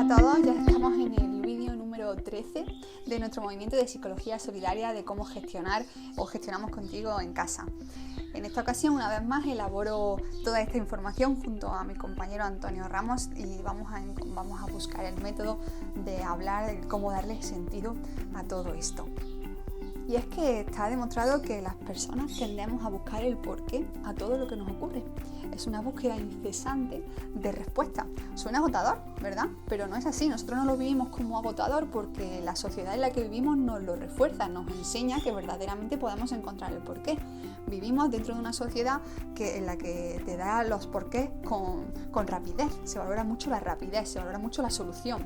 a todos, ya estamos en el vídeo número 13 de nuestro movimiento de psicología solidaria de cómo gestionar o gestionamos contigo en casa. En esta ocasión, una vez más, elaboro toda esta información junto a mi compañero Antonio Ramos y vamos a buscar el método de hablar de cómo darle sentido a todo esto. Y es que está demostrado que las personas tendemos a buscar el porqué a todo lo que nos ocurre. Es una búsqueda incesante de respuesta. Suena agotador, ¿verdad? Pero no es así. Nosotros no lo vivimos como agotador porque la sociedad en la que vivimos nos lo refuerza, nos enseña que verdaderamente podemos encontrar el porqué. Vivimos dentro de una sociedad en la que te da los porqués con rapidez. Se valora mucho la rapidez, se valora mucho la solución.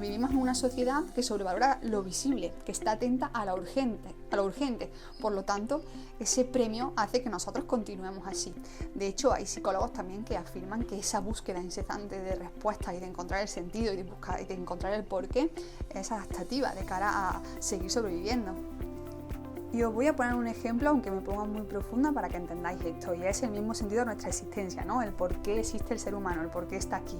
Vivimos en una sociedad que sobrevalora lo visible, que está atenta a lo urgente. Por lo tanto, ese premio hace que nosotros continuemos así. De hecho, hay psicólogos también que afirman que esa búsqueda incesante de respuestas y de encontrar el sentido y de encontrar el porqué es adaptativa de cara a seguir sobreviviendo. Y os voy a poner un ejemplo, aunque me ponga muy profunda, para que entendáis esto. Y es el mismo sentido de nuestra existencia, ¿no? El por qué existe el ser humano, el por qué está aquí.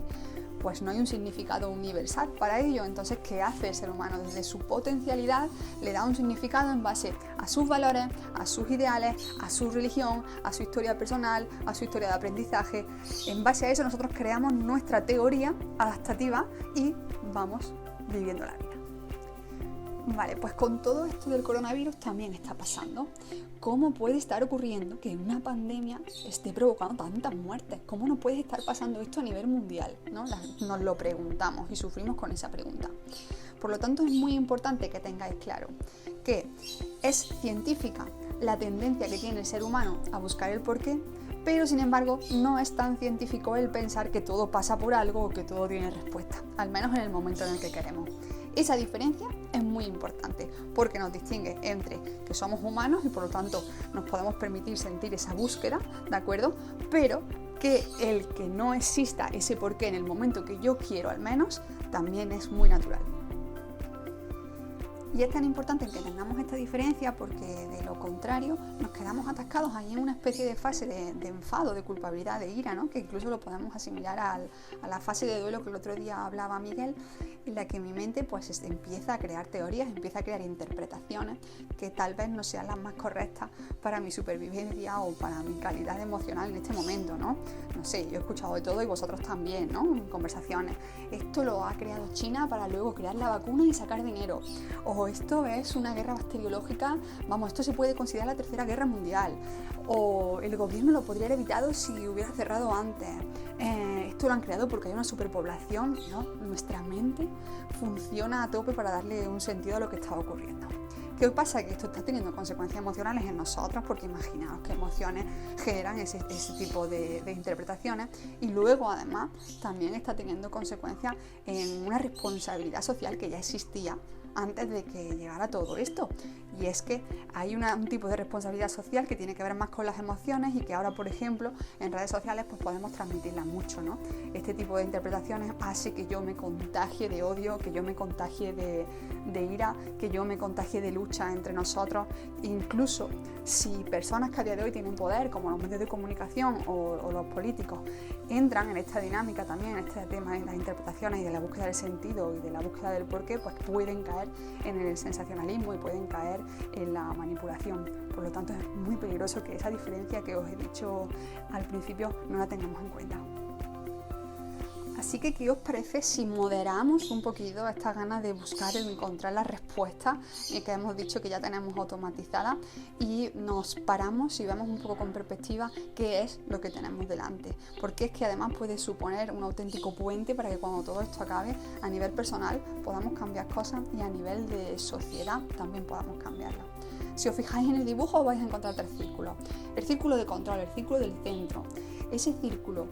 Pues no hay un significado universal para ello. Entonces, ¿qué hace el ser humano? Desde su potencialidad le da un significado en base a sus valores, a sus ideales, a su religión, a su historia personal, a su historia de aprendizaje. En base a eso nosotros creamos nuestra teoría adaptativa y vamos viviendo la vida. Vale, pues con todo esto del coronavirus también está pasando. ¿Cómo puede estar ocurriendo que una pandemia esté provocando tantas muertes? ¿Cómo no puede estar pasando esto a nivel mundial? ¿No? Nos lo preguntamos y sufrimos con esa pregunta. Por lo tanto, es muy importante que tengáis claro que es científica la tendencia que tiene el ser humano a buscar el porqué, pero sin embargo no es tan científico el pensar que todo pasa por algo o que todo tiene respuesta, al menos en el momento en el que queremos. Esa diferencia es muy importante porque nos distingue entre que somos humanos y por lo tanto nos podemos permitir sentir esa búsqueda, ¿de acuerdo? Pero que el que no exista ese porqué en el momento que yo quiero al menos, también es muy natural. Y es tan importante que tengamos esta diferencia porque de lo contrario nos quedamos atascados ahí en una especie de fase de enfado, de culpabilidad, de ira, ¿no? Que incluso lo podemos asimilar a la fase de duelo que el otro día hablaba Miguel, en la que mi mente pues empieza a crear teorías, empieza a crear interpretaciones que tal vez no sean las más correctas para mi supervivencia o para mi calidad emocional en este momento, ¿no? No sé, yo he escuchado de todo y vosotros también, ¿no? En conversaciones. Esto lo ha creado China para luego crear la vacuna y sacar dinero. O esto es una guerra bacteriológica, vamos, esto se puede considerar la tercera guerra mundial. O el gobierno lo podría haber evitado si hubiera cerrado antes. Esto lo han creado porque hay una superpoblación, ¿no? Nuestra mente funciona a tope para darle un sentido a lo que está ocurriendo. ¿Qué pasa? Que esto está teniendo consecuencias emocionales en nosotros, porque imaginaos qué emociones generan ese tipo de interpretaciones, y luego además también está teniendo consecuencias en una responsabilidad social que ya existía antes de que llegara todo esto, y es que hay un tipo de responsabilidad social que tiene que ver más con las emociones y que ahora, por ejemplo, en redes sociales pues podemos transmitirlas mucho, ¿no? Este tipo de interpretaciones hace que yo me contagie de odio, que yo me contagie de ira, que yo me contagie de lucha entre nosotros. Incluso si personas que a día de hoy tienen poder, como los medios de comunicación o los políticos, entran en esta dinámica también, en este tema de las interpretaciones y de la búsqueda del sentido y de la búsqueda del porqué, pues pueden caer en el sensacionalismo y pueden caer en la manipulación. Por lo tanto, es muy peligroso que esa diferencia que os he dicho al principio no la tengamos en cuenta. Así que, ¿qué os parece si moderamos un poquito estas ganas de buscar y encontrar las respuestas que hemos dicho que ya tenemos automatizadas y nos paramos y vemos un poco con perspectiva qué es lo que tenemos delante? Porque es que además puede suponer un auténtico puente para que cuando todo esto acabe, a nivel personal podamos cambiar cosas y a nivel de sociedad también podamos cambiarlas. Si os fijáis en el dibujo vais a encontrar 3 círculos. El círculo de control, el círculo del centro. Ese círculo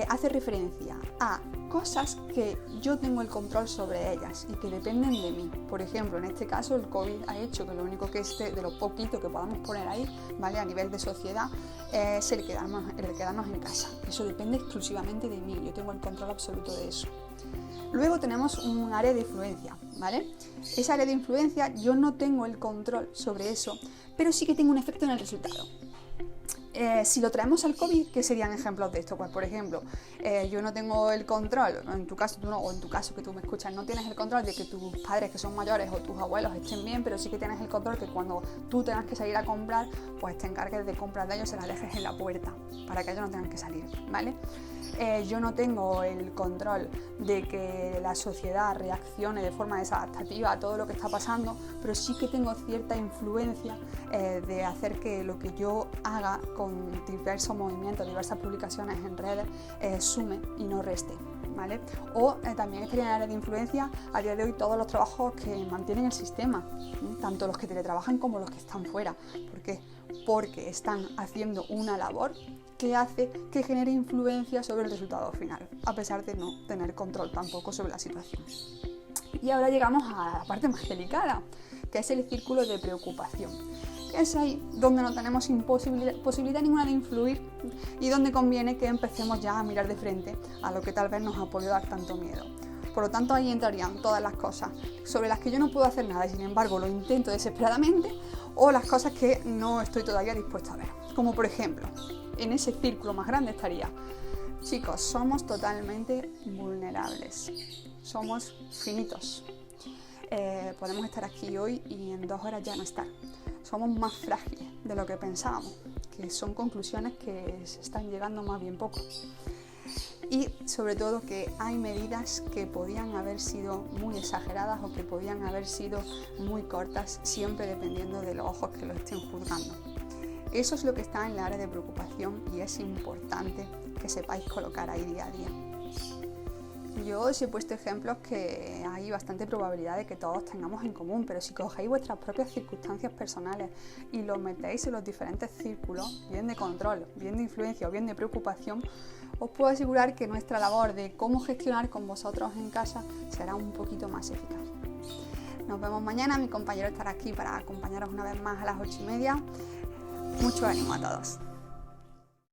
hace referencia a cosas que yo tengo el control sobre ellas y que dependen de mí. Por ejemplo, en este caso el COVID ha hecho que lo único que esté, de lo poquito que podamos poner ahí, ¿vale? A nivel de sociedad, es el quedarnos en casa. Eso depende exclusivamente de mí, yo tengo el control absoluto de eso. Luego tenemos un área de influencia, ¿vale? Esa área de influencia yo no tengo el control sobre eso, pero sí que tengo un efecto en el resultado. Si lo traemos al COVID, ¿qué serían ejemplos de esto? Pues por ejemplo, yo no tengo el control, en tu caso tú no, o en tu caso que tú me escuchas, no tienes el control de que tus padres que son mayores o tus abuelos estén bien, pero sí que tienes el control que cuando tú tengas que salir a comprar, pues te encargues de comprar de ellos, se las dejes en la puerta, para que ellos no tengan que salir, ¿vale? Yo no tengo el control de que la sociedad reaccione de forma desadaptativa a todo lo que está pasando, pero sí que tengo cierta influencia de hacer que lo que yo haga con diversos movimientos, diversas publicaciones en redes, sume y no reste, ¿vale? O también estaría en área de influencia a día de hoy todos los trabajos que mantienen el sistema, tanto los que teletrabajan como los que están fuera. ¿Por qué? Porque están haciendo una labor que hace que genere influencia sobre el resultado final, a pesar de no tener control tampoco sobre la situación. Y ahora llegamos a la parte más delicada, que es el círculo de preocupación. Es ahí donde no tenemos posibilidad ninguna de influir y donde conviene que empecemos ya a mirar de frente a lo que tal vez nos ha podido dar tanto miedo. Por lo tanto, ahí entrarían todas las cosas sobre las que yo no puedo hacer nada y sin embargo lo intento desesperadamente, o las cosas que no estoy todavía dispuesta a ver. Como por ejemplo, en ese círculo más grande estaría: chicos, somos totalmente vulnerables, somos finitos. Podemos estar aquí hoy y en 2 horas ya no estar. Somos más frágiles de lo que pensábamos, que son conclusiones que se están llegando más bien poco. Y sobre todo que hay medidas que podían haber sido muy exageradas o que podían haber sido muy cortas, siempre dependiendo de los ojos que lo estén juzgando. Eso es lo que está en la área de preocupación y es importante que sepáis colocar ahí día a día. Yo os he puesto ejemplos que hay bastante probabilidad de que todos tengamos en común, pero si cogéis vuestras propias circunstancias personales y los metéis en los diferentes círculos, bien de control, bien de influencia o bien de preocupación, os puedo asegurar que nuestra labor de cómo gestionar con vosotros en casa será un poquito más eficaz. Nos vemos mañana, mi compañero estará aquí para acompañaros una vez más a las 8:30. Mucho ánimo a todos.